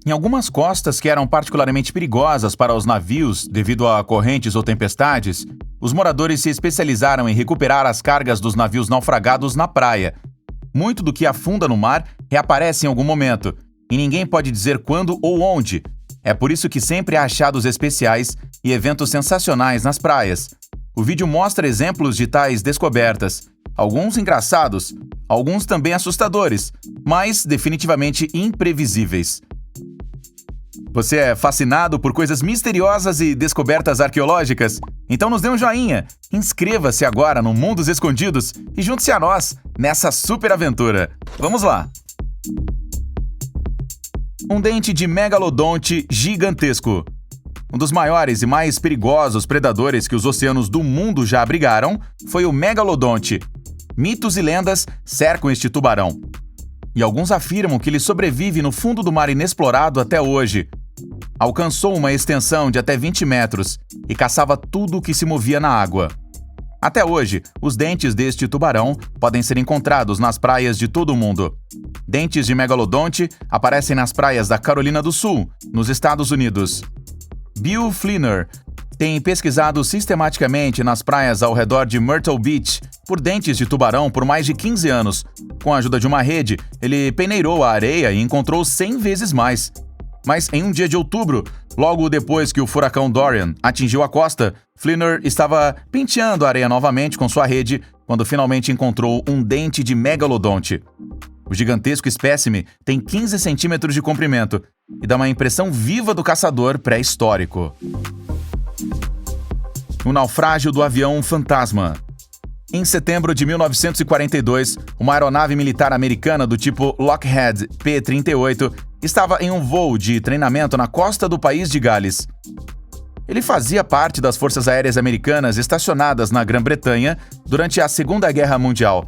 Em algumas costas que eram particularmente perigosas para os navios devido a correntes ou tempestades, os moradores se especializaram em recuperar as cargas dos navios naufragados na praia. Muito do que afunda no mar reaparece em algum momento, e ninguém pode dizer quando ou onde. É por isso que sempre há achados especiais e eventos sensacionais nas praias. O vídeo mostra exemplos de tais descobertas, alguns engraçados, alguns também assustadores, mas definitivamente imprevisíveis. Você é fascinado por coisas misteriosas e descobertas arqueológicas? Então nos dê um joinha, inscreva-se agora no Mundos Escondidos e junte-se a nós nessa super aventura. Vamos lá! Um dente de megalodonte gigantesco. Um dos maiores e mais perigosos predadores que os oceanos do mundo já abrigaram foi o megalodonte. Mitos e lendas cercam este tubarão. E alguns afirmam que ele sobrevive no fundo do mar inexplorado até hoje. Alcançou uma extensão de até 20 metros e caçava tudo o que se movia na água. Até hoje, os dentes deste tubarão podem ser encontrados nas praias de todo o mundo. Dentes de megalodonte aparecem nas praias da Carolina do Sul, nos Estados Unidos. Bill Flinner tem pesquisado sistematicamente nas praias ao redor de Myrtle Beach por dentes de tubarão por mais de 15 anos. Com a ajuda de uma rede, ele peneirou a areia e encontrou 100 vezes mais. Mas em um dia de outubro, logo depois que o furacão Dorian atingiu a costa, Flinner estava penteando a areia novamente com sua rede quando finalmente encontrou um dente de megalodonte. O gigantesco espécime tem 15 centímetros de comprimento e dá uma impressão viva do caçador pré-histórico. O naufrágio do avião fantasma. Em setembro de 1942, uma aeronave militar americana do tipo Lockheed P-38 estava em um voo de treinamento na costa do país de Gales. Ele fazia parte das forças aéreas americanas estacionadas na Grã-Bretanha durante a Segunda Guerra Mundial.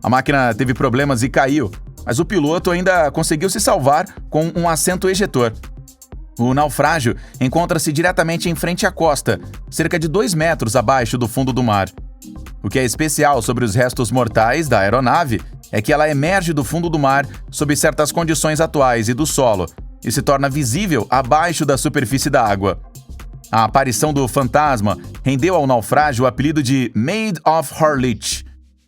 A máquina teve problemas e caiu, mas o piloto ainda conseguiu se salvar com um assento ejetor. O naufrágio encontra-se diretamente em frente à costa, cerca de 2 metros abaixo do fundo do mar. O que é especial sobre os restos mortais da aeronave é que ela emerge do fundo do mar sob certas condições atuais e do solo e se torna visível abaixo da superfície da água. A aparição do fantasma rendeu ao naufrágio o apelido de Maid of Horlich,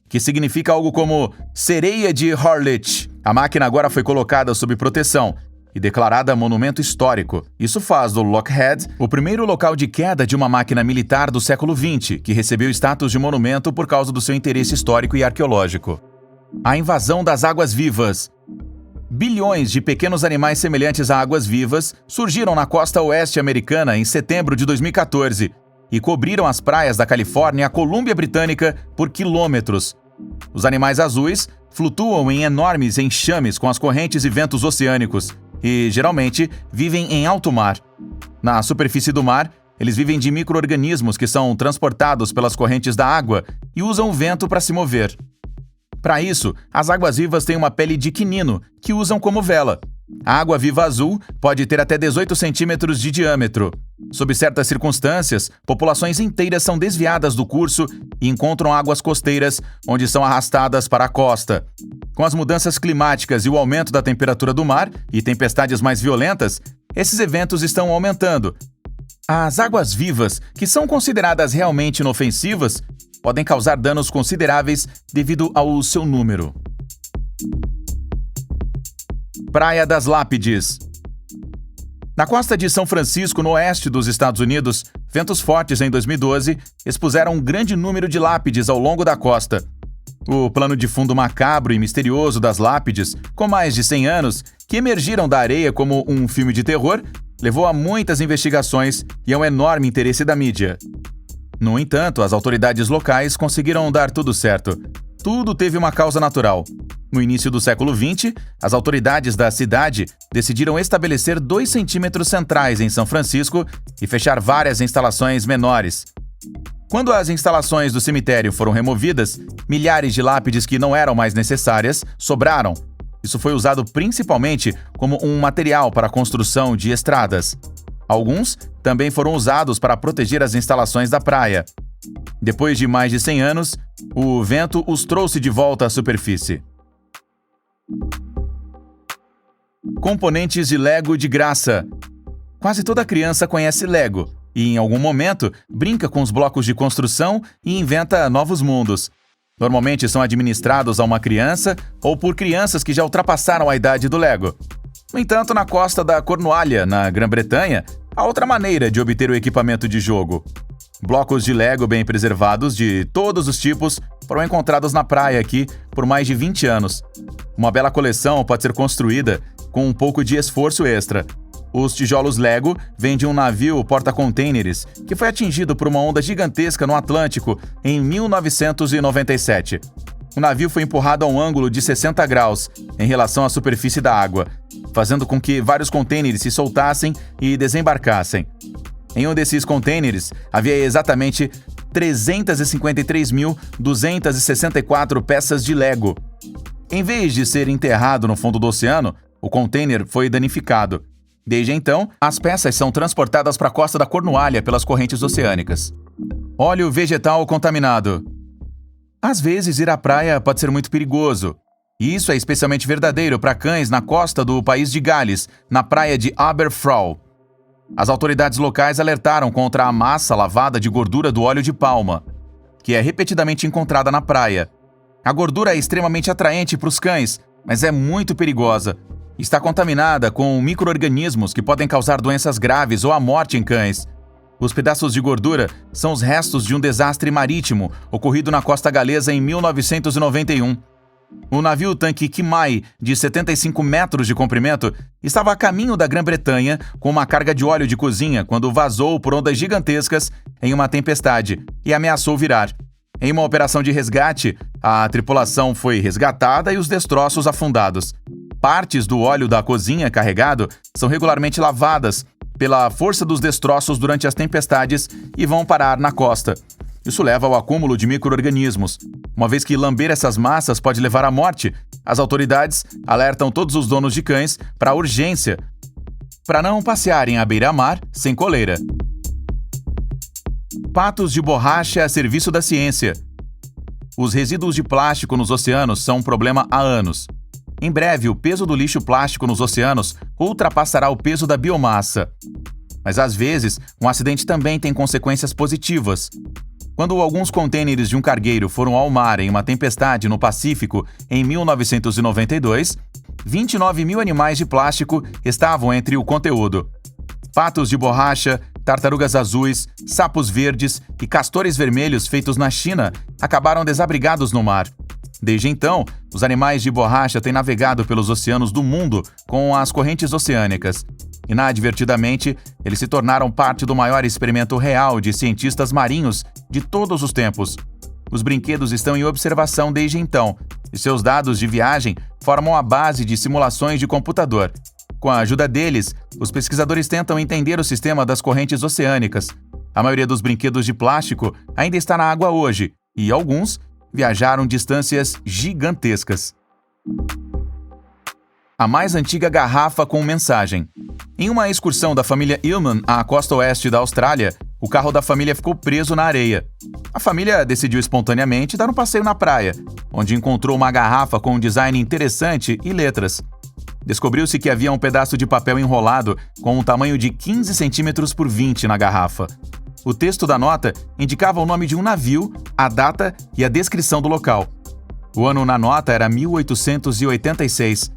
que significa algo como sereia de Horlich. A máquina agora foi colocada sob proteção e declarada monumento histórico. Isso faz do Lockheed o primeiro local de queda de uma máquina militar do século XX, que recebeu status de monumento por causa do seu interesse histórico e arqueológico. A invasão das águas-vivas. Bilhões de pequenos animais semelhantes a águas-vivas surgiram na costa oeste americana em setembro de 2014 e cobriram as praias da Califórnia e a Colômbia Britânica por quilômetros. Os animais azuis flutuam em enormes enxames com as correntes e ventos oceânicos e, geralmente, vivem em alto mar. Na superfície do mar, eles vivem de micro-organismos que são transportados pelas correntes da água e usam o vento para se mover. Para isso, as águas-vivas têm uma pele de quinino, que usam como vela. A água-viva azul pode ter até 18 centímetros de diâmetro. Sob certas circunstâncias, populações inteiras são desviadas do curso e encontram águas costeiras, onde são arrastadas para a costa. Com as mudanças climáticas e o aumento da temperatura do mar e tempestades mais violentas, esses eventos estão aumentando. As águas-vivas, que são consideradas realmente inofensivas, podem causar danos consideráveis devido ao seu número. Praia das Lápides. Na costa de São Francisco, no oeste dos Estados Unidos, ventos fortes em 2012 expuseram um grande número de lápides ao longo da costa. O plano de fundo macabro e misterioso das lápides, com mais de 100 anos, que emergiram da areia como um filme de terror, levou a muitas investigações e a um enorme interesse da mídia. No entanto, as autoridades locais conseguiram dar tudo certo. Tudo teve uma causa natural. No início do século XX, as autoridades da cidade decidiram estabelecer 2 centímetros centrais em São Francisco e fechar várias instalações menores. Quando as instalações do cemitério foram removidas, milhares de lápides que não eram mais necessárias sobraram. Isso foi usado principalmente como um material para a construção de estradas. Alguns também foram usados para proteger as instalações da praia. Depois de mais de 100 anos, o vento os trouxe de volta à superfície. Componentes de Lego de graça. Quase toda criança conhece Lego e, em algum momento, brinca com os blocos de construção e inventa novos mundos. Normalmente são administrados a uma criança ou por crianças que já ultrapassaram a idade do Lego. No entanto, na costa da Cornualha, na Grã-Bretanha, há outra maneira de obter o equipamento de jogo. Blocos de Lego bem preservados, de todos os tipos, foram encontrados na praia aqui por mais de 20 anos. Uma bela coleção pode ser construída com um pouco de esforço extra. Os tijolos Lego vêm de um navio porta-contêineres que foi atingido por uma onda gigantesca no Atlântico em 1997. O navio foi empurrado a um ângulo de 60 graus em relação à superfície da água, fazendo com que vários contêineres se soltassem e desembarcassem. Em um desses contêineres havia exatamente 353.264 peças de Lego. Em vez de ser enterrado no fundo do oceano, o contêiner foi danificado. Desde então, as peças são transportadas para a costa da Cornualha pelas correntes oceânicas. Óleo vegetal contaminado. Às vezes, ir à praia pode ser muito perigoso. E isso é especialmente verdadeiro para cães na costa do país de Gales, na praia de Aberfraw. As autoridades locais alertaram contra a massa lavada de gordura do óleo de palma, que é repetidamente encontrada na praia. A gordura é extremamente atraente para os cães, mas é muito perigosa. Está contaminada com micro-organismos que podem causar doenças graves ou a morte em cães. Os pedaços de gordura são os restos de um desastre marítimo ocorrido na costa galesa em 1991. O navio tanque Kimai, de 75 metros de comprimento, estava a caminho da Grã-Bretanha com uma carga de óleo de cozinha quando vazou por ondas gigantescas em uma tempestade e ameaçou virar. Em uma operação de resgate, a tripulação foi resgatada e os destroços afundados. Partes do óleo da cozinha carregado são regularmente lavadas pela força dos destroços durante as tempestades e vão parar na costa. Isso leva ao acúmulo de micro-organismos. Uma vez que lamber essas massas pode levar à morte, as autoridades alertam todos os donos de cães para a urgência para não passearem à beira-mar sem coleira. Patos de borracha a serviço da ciência. Os resíduos de plástico nos oceanos são um problema há anos. Em breve, o peso do lixo plástico nos oceanos ultrapassará o peso da biomassa. Mas às vezes, um acidente também tem consequências positivas. Quando alguns contêineres de um cargueiro foram ao mar em uma tempestade no Pacífico em 1992, 29 mil animais de plástico estavam entre o conteúdo. Patos de borracha, tartarugas azuis, sapos verdes e castores vermelhos feitos na China acabaram desabrigados no mar. Desde então, os animais de borracha têm navegado pelos oceanos do mundo com as correntes oceânicas. Inadvertidamente, eles se tornaram parte do maior experimento real de cientistas marinhos de todos os tempos. Os brinquedos estão em observação desde então, e seus dados de viagem formam a base de simulações de computador. Com a ajuda deles, os pesquisadores tentam entender o sistema das correntes oceânicas. A maioria dos brinquedos de plástico ainda está na água hoje, e alguns viajaram distâncias gigantescas. A mais antiga garrafa com mensagem. Em uma excursão da família Illman à costa oeste da Austrália, o carro da família ficou preso na areia. A família decidiu espontaneamente dar um passeio na praia, onde encontrou uma garrafa com um design interessante e letras. Descobriu-se que havia um pedaço de papel enrolado com um tamanho de 15 centímetros por 20 na garrafa. O texto da nota indicava o nome de um navio, a data e a descrição do local. O ano na nota era 1886.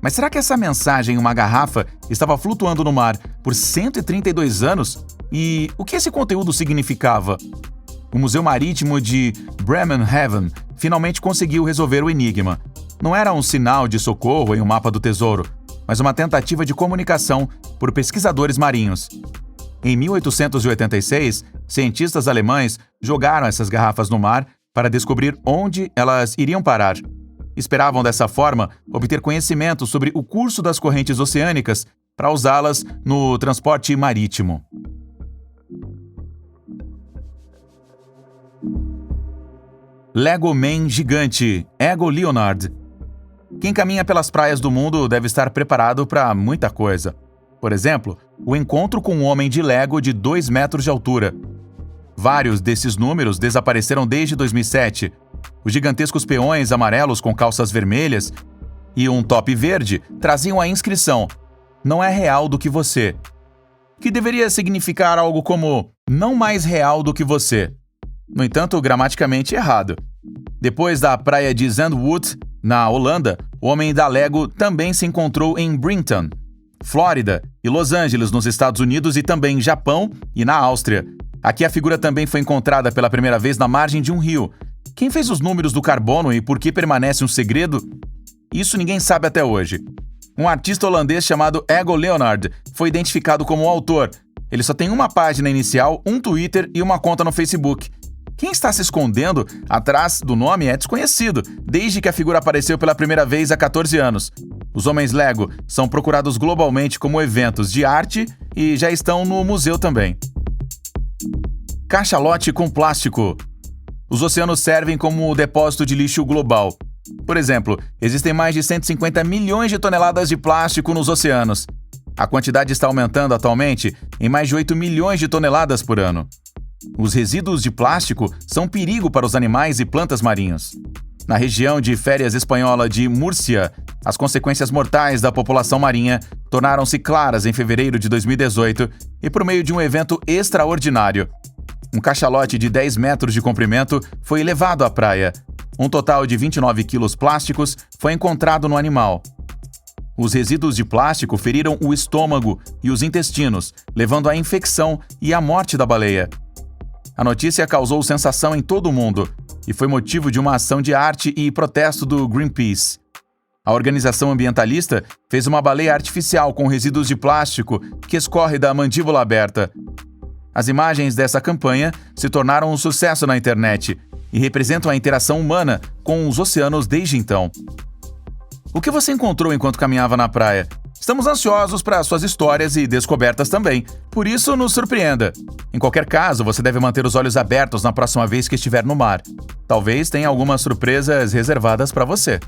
Mas será que essa mensagem em uma garrafa estava flutuando no mar por 132 anos? E o que esse conteúdo significava? O Museu Marítimo de Bremerhaven finalmente conseguiu resolver o enigma. Não era um sinal de socorro em um mapa do tesouro, mas uma tentativa de comunicação por pesquisadores marinhos. Em 1886, cientistas alemães jogaram essas garrafas no mar para descobrir onde elas iriam parar. Esperavam dessa forma obter conhecimento sobre o curso das correntes oceânicas para usá-las no transporte marítimo. Lego Man gigante, Ego Leonard. Quem caminha pelas praias do mundo deve estar preparado para muita coisa. Por exemplo, o encontro com um homem de Lego de 2 metros de altura. Vários desses números desapareceram desde 2007. Os gigantescos peões amarelos com calças vermelhas e um top verde traziam a inscrição "Não é real do que você", que deveria significar algo como "não mais real do que você". No entanto, gramaticamente errado. Depois da praia de Zandvoort, na Holanda, o homem da Lego também se encontrou em Brinton, Flórida, e Los Angeles, nos Estados Unidos, e também Japão e na Áustria. Aqui a figura também foi encontrada pela primeira vez na margem de um rio. Quem fez os números do carbono e por que permanece um segredo? Isso ninguém sabe até hoje. Um artista holandês chamado Ego Leonard foi identificado como o autor. Ele só tem uma página inicial, um Twitter e uma conta no Facebook. Quem está se escondendo atrás do nome é desconhecido, desde que a figura apareceu pela primeira vez há 14 anos. Os homens Lego são procurados globalmente como eventos de arte e já estão no museu também. Cachalote com plástico. Os oceanos servem como depósito de lixo global. Por exemplo, existem mais de 150 milhões de toneladas de plástico nos oceanos. A quantidade está aumentando atualmente em mais de 8 milhões de toneladas por ano. Os resíduos de plástico são um perigo para os animais e plantas marinhos. Na região de férias espanhola de Múrcia, as consequências mortais da população marinha tornaram-se claras em fevereiro de 2018 e por meio de um evento extraordinário. Um cachalote de 10 metros de comprimento foi levado à praia. Um total de 29 quilos plásticos foi encontrado no animal. Os resíduos de plástico feriram o estômago e os intestinos, levando à infecção e à morte da baleia. A notícia causou sensação em todo o mundo e foi motivo de uma ação de arte e protesto do Greenpeace. A organização ambientalista fez uma baleia artificial com resíduos de plástico que escorre da mandíbula aberta. As imagens dessa campanha se tornaram um sucesso na internet e representam a interação humana com os oceanos desde então. O que você encontrou enquanto caminhava na praia? Estamos ansiosos para suas histórias e descobertas também, por isso nos surpreenda. Em qualquer caso, você deve manter os olhos abertos na próxima vez que estiver no mar. Talvez tenha algumas surpresas reservadas para você.